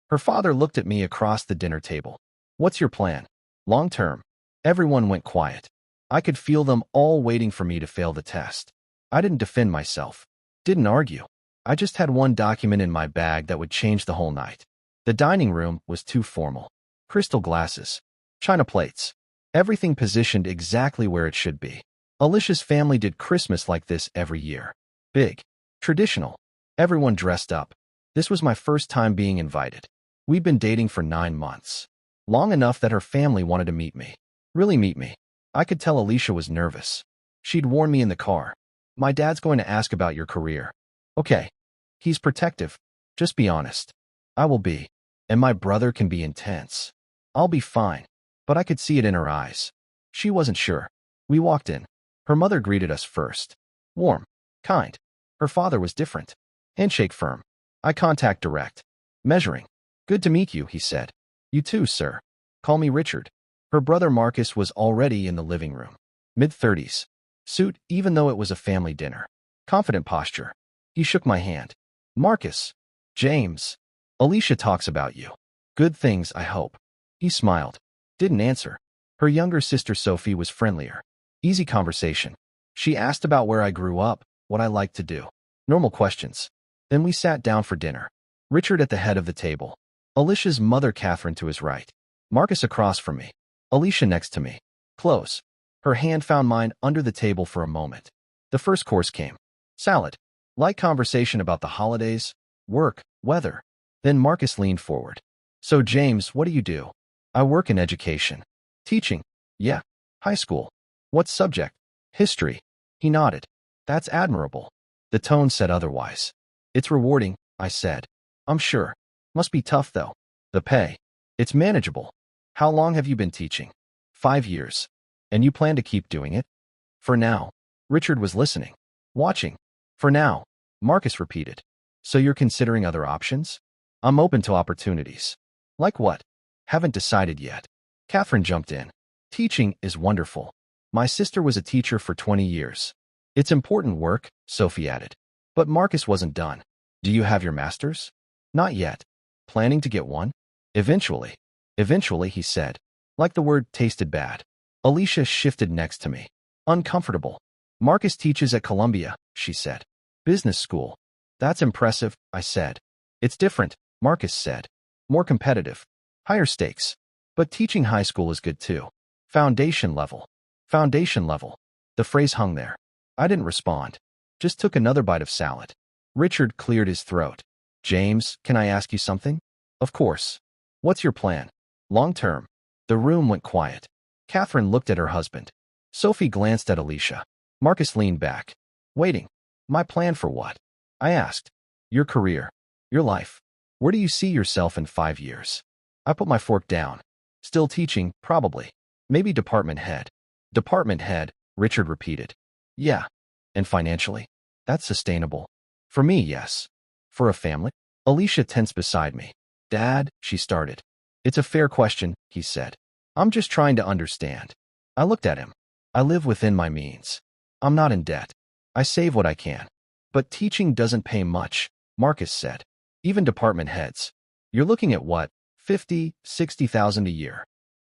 Her father looked at me across the dinner table. What's your plan? Long term. Everyone went quiet. I could feel them all waiting for me to fail the test. I didn't defend myself. Didn't argue. I just had one document in my bag that would change the whole night. The dining room was too formal. Crystal glasses. China plates. Everything positioned exactly where it should be. Alicia's family did Christmas like this every year. Big. Traditional. Everyone dressed up. This was my first time being invited. We'd been dating for 9 months. Long enough that her family wanted to meet me. Really meet me. I could tell Alicia was nervous. She'd warned me in the car. My dad's going to ask about your career. Okay. He's protective. Just be honest. I will be. And my brother can be intense. I'll be fine. But I could see it in her eyes. She wasn't sure. We walked in. Her mother greeted us first. Warm. Kind. Her father was different. Handshake firm. Eye contact direct. Measuring. Good to meet you, he said. You too, sir. Call me Richard. Her brother Marcus was already in the living room. Mid-30s. Suit, even though it was a family dinner. Confident posture. He shook my hand. Marcus. James. Alicia talks about you. Good things, I hope. He smiled. Didn't answer. Her younger sister Sophie was friendlier. Easy conversation. She asked about where I grew up, what I liked to do. Normal questions. Then we sat down for dinner. Richard at the head of the table. Alicia's mother Catherine to his right. Marcus across from me. Alicia next to me. Close. Her hand found mine under the table for a moment. The first course came. Salad. Light conversation about the holidays, work, weather. Then Marcus leaned forward. So James, what do you do? I work in education. Teaching. Yeah. High school. What subject? History. He nodded. That's admirable. The tone said otherwise. It's rewarding, I said. I'm sure. Must be tough though. The pay. It's manageable. How long have you been teaching? 5 years. And you plan to keep doing it? For now. Richard was listening. Watching. For now. Marcus repeated. So you're considering other options? I'm open to opportunities. Like what? Haven't decided yet. Catherine jumped in. Teaching is wonderful. My sister was a teacher for 20 years. It's important work, Sophie added. But Marcus wasn't done. Do you have your master's? Not yet. Planning to get one? Eventually. Eventually, he said. Like the word tasted bad. Alicia shifted next to me. Uncomfortable. Marcus teaches at Columbia, she said. Business school. That's impressive, I said. It's different, Marcus said. More competitive. Higher stakes. But teaching high school is good too. Foundation level. Foundation level. The phrase hung there. I didn't respond. Just took another bite of salad. Richard cleared his throat. James, can I ask you something? Of course. What's your plan? Long term. The room went quiet. Catherine looked at her husband. Sophie glanced at Alicia. Marcus leaned back. Waiting. My plan for what? I asked. Your career. Your life. Where do you see yourself in 5 years? I put my fork down. Still teaching, probably. Maybe department head. Department head, Richard repeated. Yeah. And financially? That's sustainable. For me, yes. For a family? Alicia tensed beside me. Dad, she started. It's a fair question, he said. I'm just trying to understand. I looked at him. I live within my means. I'm not in debt. I save what I can. But teaching doesn't pay much, Marcus said. Even department heads. You're looking at what? 50, 60,000 a year.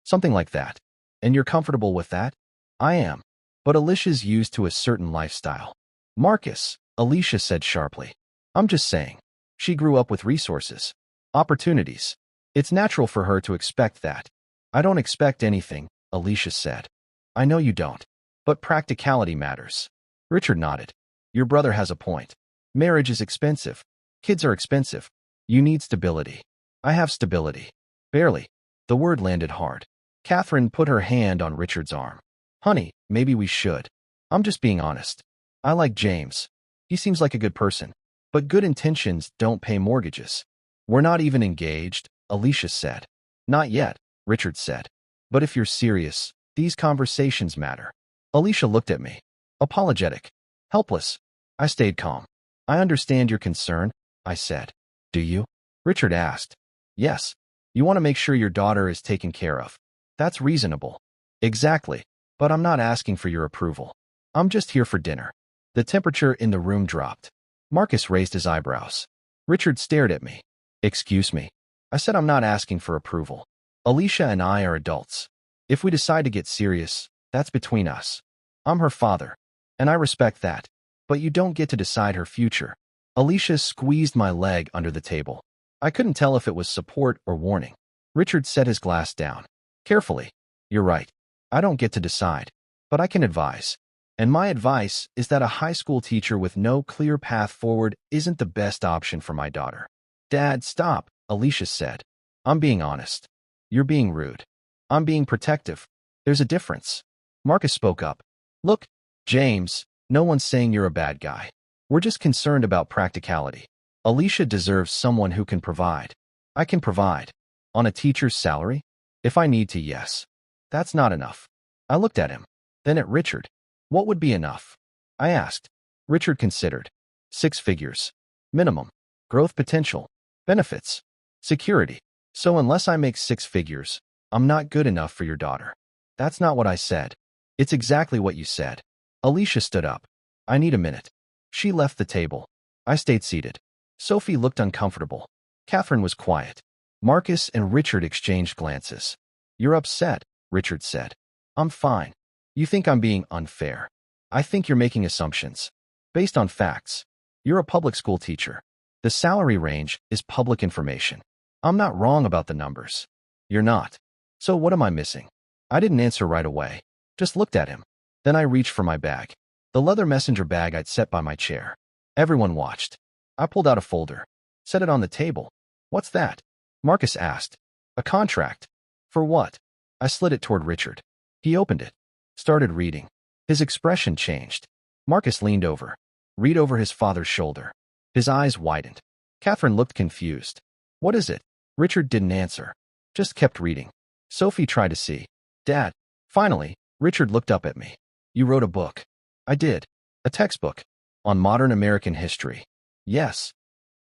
Something like that. And you're comfortable with that? I am. But Alicia's used to a certain lifestyle. Marcus, Alicia said sharply. I'm just saying. She grew up with resources. Opportunities. It's natural for her to expect that. I don't expect anything, Alicia said. I know you don't. But practicality matters. Richard nodded. Your brother has a point. Marriage is expensive. Kids are expensive. You need stability. I have stability. Barely. The word landed hard. Catherine put her hand on Richard's arm. Honey, maybe we should. I'm just being honest. I like James. He seems like a good person. But good intentions don't pay mortgages. We're not even engaged, Alicia said. Not yet, Richard said. But if you're serious, these conversations matter. Alicia looked at me. Apologetic. Helpless. I stayed calm. I understand your concern, I said. Do you? Richard asked. Yes. You want to make sure your daughter is taken care of. That's reasonable. Exactly. But I'm not asking for your approval. I'm just here for dinner. The temperature in the room dropped. Marcus raised his eyebrows. Richard stared at me. Excuse me. I said I'm not asking for approval. Alicia and I are adults. If we decide to get serious, that's between us. I'm her father, and I respect that. But you don't get to decide her future. Alicia squeezed my leg under the table. I couldn't tell if it was support or warning. Richard set his glass down. Carefully. You're right. I don't get to decide. But I can advise. And my advice is that a high school teacher with no clear path forward isn't the best option for my daughter. Dad, stop, Alicia said. I'm being honest. You're being rude. I'm being protective. There's a difference. Marcus spoke up. Look, James, no one's saying you're a bad guy. We're just concerned about practicality. Alicia deserves someone who can provide. I can provide. On a teacher's salary? If I need to, yes. That's not enough. I looked at him. Then at Richard. What would be enough? I asked. Richard considered. 6 figures. Minimum. Growth potential. Benefits. Security. So unless I make 6 figures, I'm not good enough for your daughter. That's not what I said. It's exactly what you said. Alicia stood up. I need a minute. She left the table. I stayed seated. Sophie looked uncomfortable. Catherine was quiet. Marcus and Richard exchanged glances. You're upset, Richard said. I'm fine. You think I'm being unfair. I think you're making assumptions. Based on facts. You're a public school teacher. The salary range is public information. I'm not wrong about the numbers. You're not. So what am I missing? I didn't answer right away. Just looked at him. Then I reached for my bag. The leather messenger bag I'd set by my chair. Everyone watched. I pulled out a folder. Set it on the table. What's that? Marcus asked. A contract. For what? I slid it toward Richard. He opened it. Started reading. His expression changed. Marcus leaned over. Read over his father's shoulder. His eyes widened. Catherine looked confused. What is it? Richard didn't answer. Just kept reading. Sophie tried to see. Dad. Finally, Richard looked up at me. You wrote a book. I did. A textbook. On modern American history. Yes.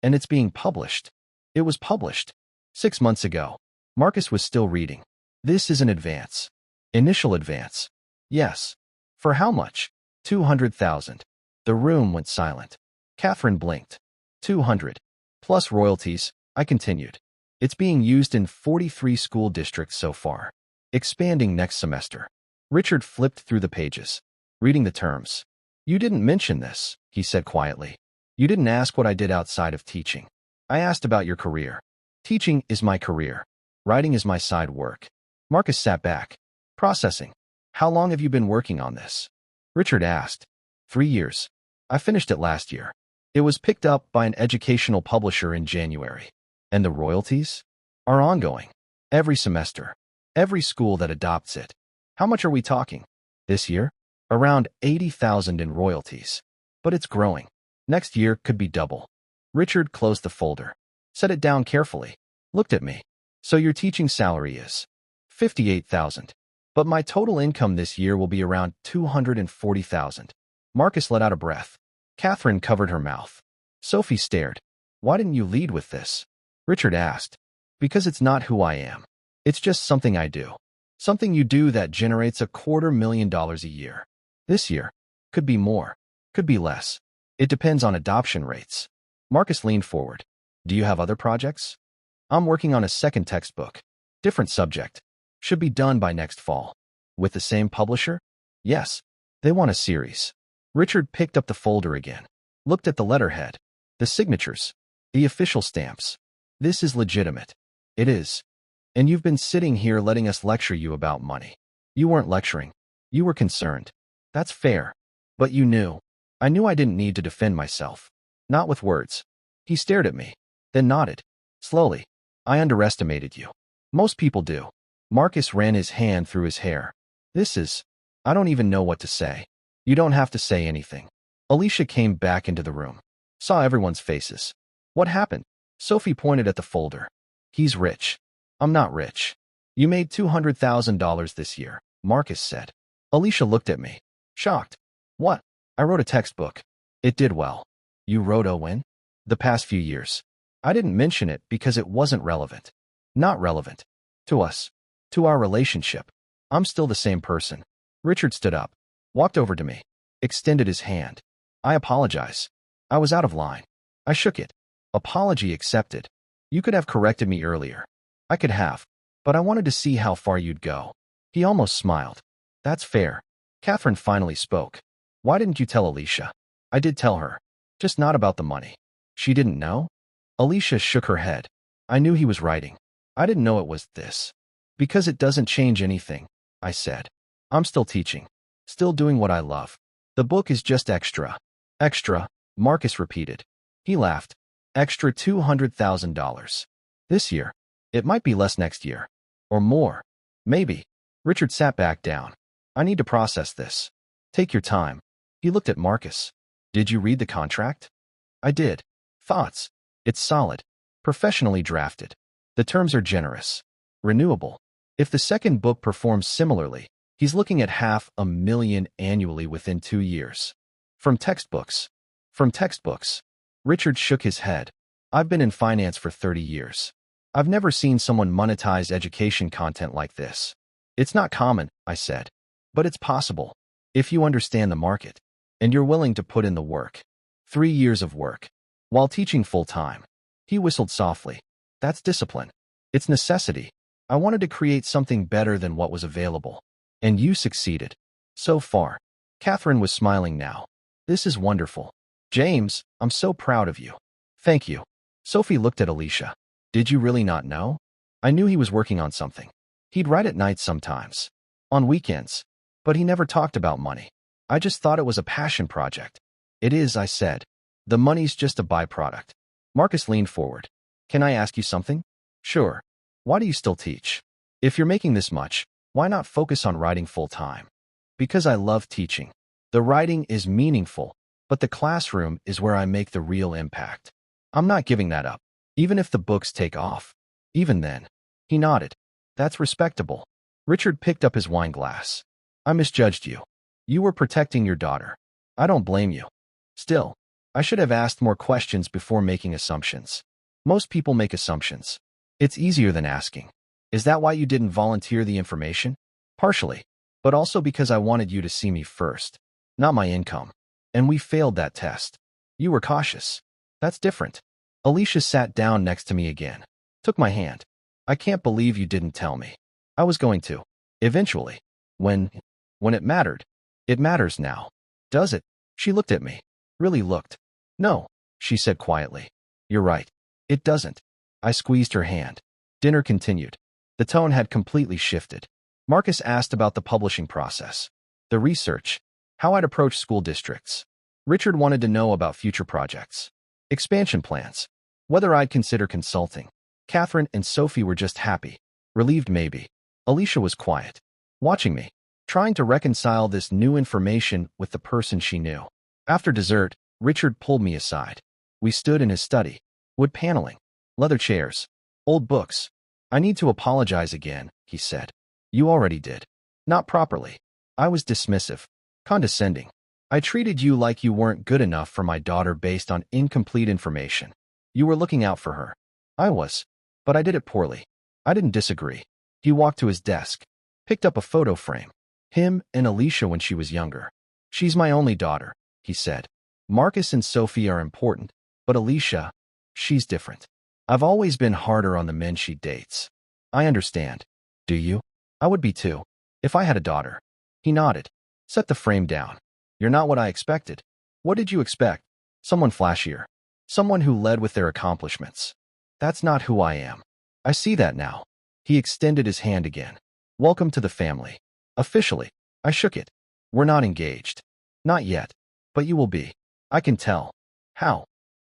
And it's being published. It was published 6 months ago. Marcus was still reading. This is an advance. Initial advance. Yes. For how much? 200,000. The room went silent. Catherine blinked. 200. Plus royalties, I continued. It's being used in 43 school districts so far. Expanding next semester. Richard flipped through the pages. Reading the terms. You didn't mention this, he said quietly. You didn't ask what I did outside of teaching. I asked about your career. Teaching is my career. Writing is my side work. Marcus sat back. Processing. How long have you been working on this? Richard asked. 3 years. I finished it last year. It was picked up by an educational publisher in January. And the royalties? Are ongoing. Every semester. Every school that adopts it. How much are we talking? This year? Around 80,000 in royalties. But it's growing. Next year could be double. Richard closed the folder. Set it down carefully. Looked at me. So your teaching salary is 58,000. But my total income this year will be around 240,000. Marcus let out a breath. Catherine covered her mouth. Sophie stared. Why didn't you lead with this? Richard asked. Because it's not who I am. It's just something I do. Something you do that generates $250,000 a year. This year. Could be more. Could be less. It depends on adoption rates. Marcus leaned forward. Do you have other projects? I'm working on a second textbook. Different subject. Should be done by next fall. With the same publisher? Yes. They want a series. Richard picked up the folder again. Looked at the letterhead. The signatures. The official stamps. This is legitimate. It is. And you've been sitting here letting us lecture you about money. You weren't lecturing. You were concerned. That's fair. But you knew. I knew I didn't need to defend myself. Not with words. He stared at me. Then nodded. Slowly. I underestimated you. Most people do. Marcus ran his hand through his hair. I don't even know what to say. You don't have to say anything. Alicia came back into the room. Saw everyone's faces. What happened? Sophie pointed at the folder. He's rich. I'm not rich. You made $200,000 this year, Marcus said. Alicia looked at me. Shocked. What? I wrote a textbook. It did well. You wrote when? The past few years. I didn't mention it because it wasn't relevant. Not relevant. To us. To our relationship. I'm still the same person. Richard stood up. Walked over to me. Extended his hand. I apologize. I was out of line. I shook it. Apology accepted. You could have corrected me earlier. I could have, but I wanted to see how far you'd go. He almost smiled. That's fair. Catherine finally spoke. Why didn't you tell Alicia? I did tell her. Just not about the money. She didn't know? Alicia shook her head. I knew he was writing. I didn't know it was this. Because it doesn't change anything, I said. I'm still teaching. Still doing what I love. The book is just extra. Extra, Marcus repeated. He laughed. Extra $200,000. This year. It might be less next year. Or more. Maybe. Richard sat back down. I need to process this. Take your time. He looked at Marcus. Did you read the contract? I did. Thoughts? It's solid. Professionally drafted. The terms are generous. Renewable. If the second book performs similarly, he's looking at $500,000 annually within 2 years. From textbooks. From textbooks. Richard shook his head. I've been in finance for 30 years. I've never seen someone monetize education content like this. It's not common, I said. But it's possible. If you understand the market. And you're willing to put in the work. 3 years of work. While teaching full-time. He whistled softly. That's discipline. It's necessity. I wanted to create something better than what was available. And you succeeded. So far. Catherine was smiling now. This is wonderful. James, I'm so proud of you. Thank you. Sophie looked at Alicia. Did you really not know? I knew he was working on something. He'd write at night sometimes. On weekends. But he never talked about money. I just thought it was a passion project. It is, I said. The money's just a byproduct. Marcus leaned forward. Can I ask you something? Sure. Why do you still teach? If you're making this much, why not focus on writing full-time? Because I love teaching. The writing is meaningful, but the classroom is where I make the real impact. I'm not giving that up, even if the books take off. Even then. He nodded. That's respectable. Richard picked up his wine glass. I misjudged you. You were protecting your daughter. I don't blame you. Still, I should have asked more questions before making assumptions. Most people make assumptions. It's easier than asking. Is that why you didn't volunteer the information? Partially, but also because I wanted you to see me first, not my income. And we failed that test. You were cautious. That's different. Alicia sat down next to me again. Took my hand. I can't believe you didn't tell me. I was going to. Eventually. When it mattered. It matters now. Does it? She looked at me. Really looked. No, she said quietly. You're right. It doesn't. I squeezed her hand. Dinner continued. The tone had completely shifted. Marcus asked about the publishing process. The research. How I'd approach school districts. Richard wanted to know about future projects. Expansion plans. Whether I'd consider consulting. Catherine and Sophie were just happy. Relieved maybe. Alicia was quiet. Watching me. Trying to reconcile this new information with the person she knew. After dessert, Richard pulled me aside. We stood in his study. Wood paneling. Leather chairs. Old books. I need to apologize again, he said. You already did. Not properly. I was dismissive. Condescending. I treated you like you weren't good enough for my daughter based on incomplete information. You were looking out for her. I was. But I did it poorly. I didn't disagree. He walked to his desk. Picked up a photo frame. Him and Alicia when she was younger. She's my only daughter, he said. Marcus and Sophie are important, but Alicia, she's different. I've always been harder on the men she dates. I understand. Do you? I would be too. If I had a daughter. He nodded. Set the frame down. You're not what I expected. What did you expect? Someone flashier. Someone who led with their accomplishments. That's not who I am. I see that now. He extended his hand again. Welcome to the family. Officially. I shook it. We're not engaged. Not yet. But you will be. I can tell. How?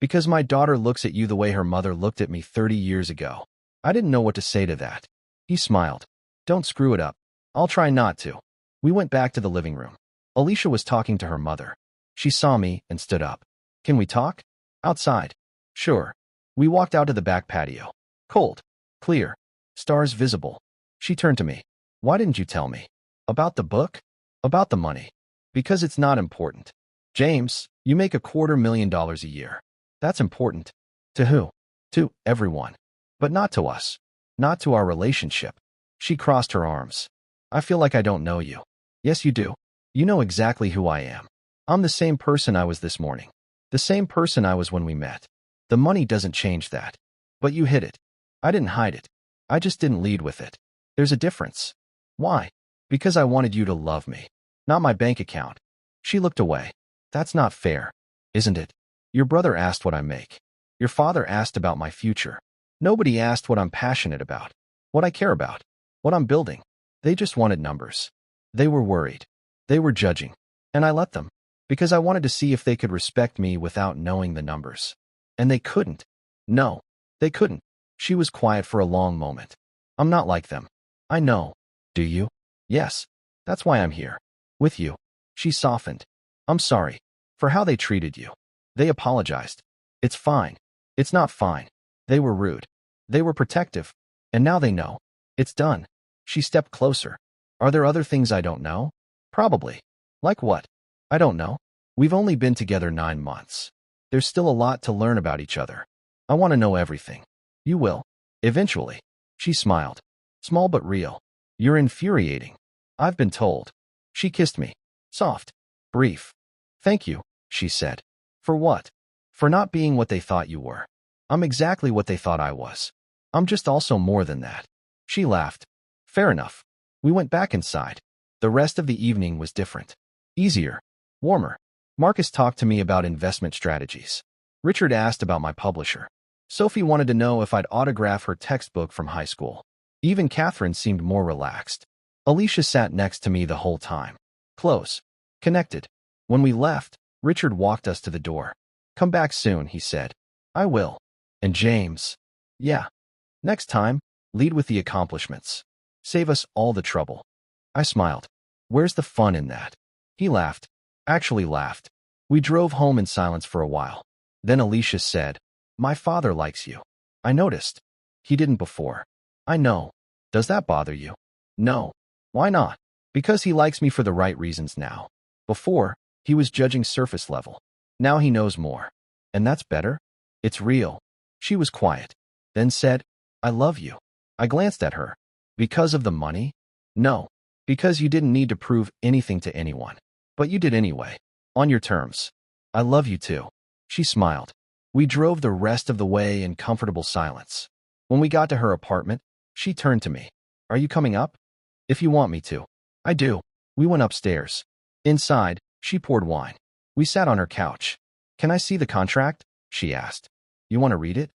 Because my daughter looks at you the way her mother looked at me 30 years ago. I didn't know what to say to that. He smiled. Don't screw it up. I'll try not to. We went back to the living room. Alicia was talking to her mother. She saw me and stood up. Can we talk? Outside. Sure. We walked out to the back patio. Cold. Clear. Stars visible. She turned to me. Why didn't you tell me? About the book? About the money. Because it's not important. James, you make $250,000 a year. That's important. To who? To everyone. But not to us. Not to our relationship. She crossed her arms. I feel like I don't know you. Yes, you do. You know exactly who I am. I'm the same person I was this morning. The same person I was when we met. The money doesn't change that. But you hid it. I didn't hide it. I just didn't lead with it. There's a difference. Why? Because I wanted you to love me, not my bank account. She looked away. That's not fair, isn't it? Your brother asked what I make. Your father asked about my future. Nobody asked what I'm passionate about, what I care about, what I'm building. They just wanted numbers. They were worried. They were judging. And I let them, because I wanted to see if they could respect me without knowing the numbers. And they couldn't. No, they couldn't. She was quiet for a long moment. I'm not like them. I know. Do you? Yes. That's why I'm here. With you. She softened. I'm sorry. For how they treated you. They apologized. It's fine. It's not fine. They were rude. They were protective. And now they know. It's done. She stepped closer. Are there other things I don't know? Probably. Like what? I don't know. We've only been together 9 months. There's still a lot to learn about each other. I want to know everything. You will. Eventually. She smiled. Small but real. You're infuriating. I've been told. She kissed me. Soft. Brief. Thank you, she said. For what? For not being what they thought you were. I'm exactly what they thought I was. I'm just also more than that. She laughed. Fair enough. We went back inside. The rest of the evening was different. Easier. Warmer. Marcus talked to me about investment strategies. Richard asked about my publisher. Sophie wanted to know if I'd autograph her textbook from high school. Even Catherine seemed more relaxed. Alicia sat next to me the whole time. Close. Connected. When we left, Richard walked us to the door. Come back soon, he said. I will. And James. Yeah. Next time, lead with the accomplishments. Save us all the trouble. I smiled. Where's the fun in that? He laughed. Actually laughed. We drove home in silence for a while. Then Alicia said, My father likes you. I noticed. He didn't before. I know. Does that bother you? No. Why not? Because he likes me for the right reasons now. Before, he was judging surface level. Now he knows more. And that's better? It's real. She was quiet. Then said, I love you. I glanced at her. Because of the money? No. Because you didn't need to prove anything to anyone. But you did anyway. On your terms. I love you too. She smiled. We drove the rest of the way in comfortable silence. When we got to her apartment, she turned to me. Are you coming up? If you want me to. I do. We went upstairs. Inside, she poured wine. We sat on her couch. Can I see the contract? She asked. You want to read it?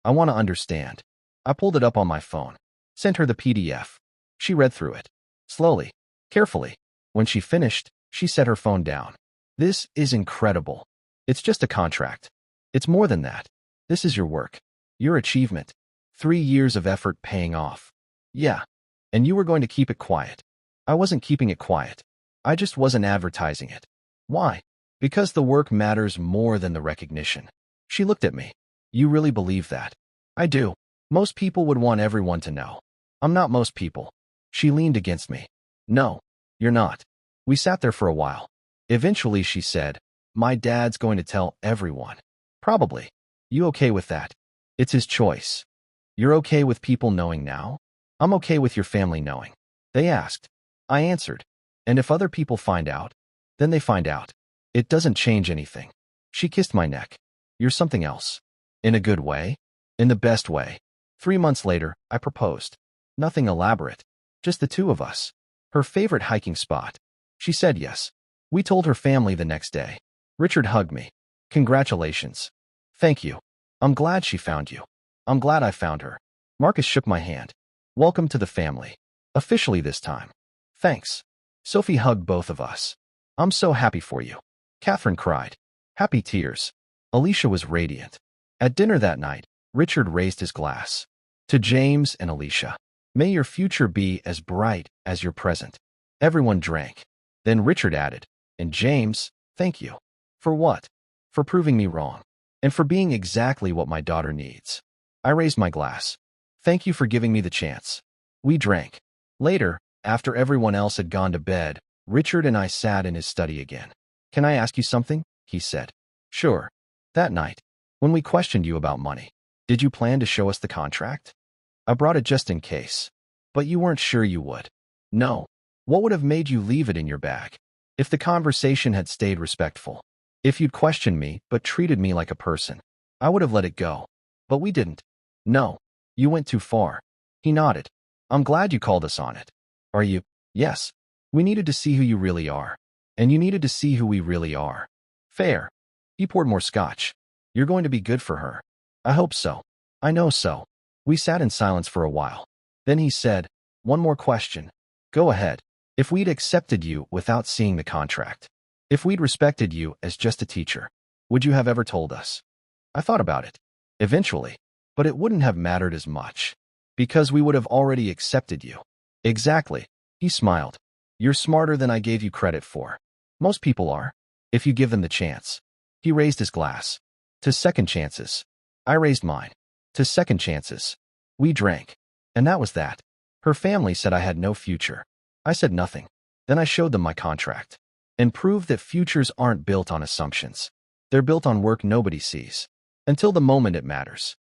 I want to understand. I pulled it up on my phone. Sent her the PDF. She read through it. Slowly. Carefully. When she finished, she set her phone down. This is incredible. It's just a contract. It's more than that. This is your work. Your achievement. 3 years of effort paying off. Yeah. And you were going to keep it quiet. I wasn't keeping it quiet. I just wasn't advertising it. Why? Because the work matters more than the recognition. She looked at me. You really believe that? I do. Most people would want everyone to know. I'm not most people. She leaned against me. No, you're not. We sat there for a while. Eventually she said, My dad's going to tell everyone. Probably. You okay with that? It's his choice. You're okay with people knowing now? I'm okay with your family knowing. They asked. I answered. And if other people find out, then they find out. It doesn't change anything. She kissed my neck. You're something else. In a good way? In the best way. 3 months later, I proposed. Nothing elaborate. Just the two of us. Her favorite hiking spot. She said yes. We told her family the next day. Richard hugged me. Congratulations. Thank you. I'm glad she found you. I'm glad I found her. Marcus shook my hand. Welcome to the family. Officially this time. Thanks. Sophie hugged both of us. I'm so happy for you. Catherine cried. Happy tears. Alicia was radiant. At dinner that night, Richard raised his glass. To James and Alicia. May your future be as bright as your present. Everyone drank. Then Richard added, And James, thank you. For what? For proving me wrong. And for being exactly what my daughter needs. I raised my glass. Thank you for giving me the chance. We drank. Later, after everyone else had gone to bed, Richard and I sat in his study again. Can I ask you something? He said. Sure. That night, when we questioned you about money, did you plan to show us the contract? I brought it just in case. But you weren't sure you would. No. What would have made you leave it in your bag? If the conversation had stayed respectful. If you'd questioned me but treated me like a person, I would have let it go. But we didn't. No, you went too far. He nodded. I'm glad you called us on it. Are you? Yes. We needed to see who you really are. And you needed to see who we really are. Fair. He poured more scotch. You're going to be good for her. I hope so. I know so. We sat in silence for a while. Then he said, one more question. Go ahead. If we'd accepted you without seeing the contract, if we'd respected you as just a teacher, would you have ever told us? I thought about it. Eventually. But it wouldn't have mattered as much. Because we would have already accepted you. Exactly. He smiled. You're smarter than I gave you credit for. Most people are. If you give them the chance. He raised his glass. To second chances. I raised mine. To second chances. We drank. And that was that. Her family said I had no future. I said nothing. Then I showed them my contract. And proved that futures aren't built on assumptions. They're built on work nobody sees. Until the moment it matters.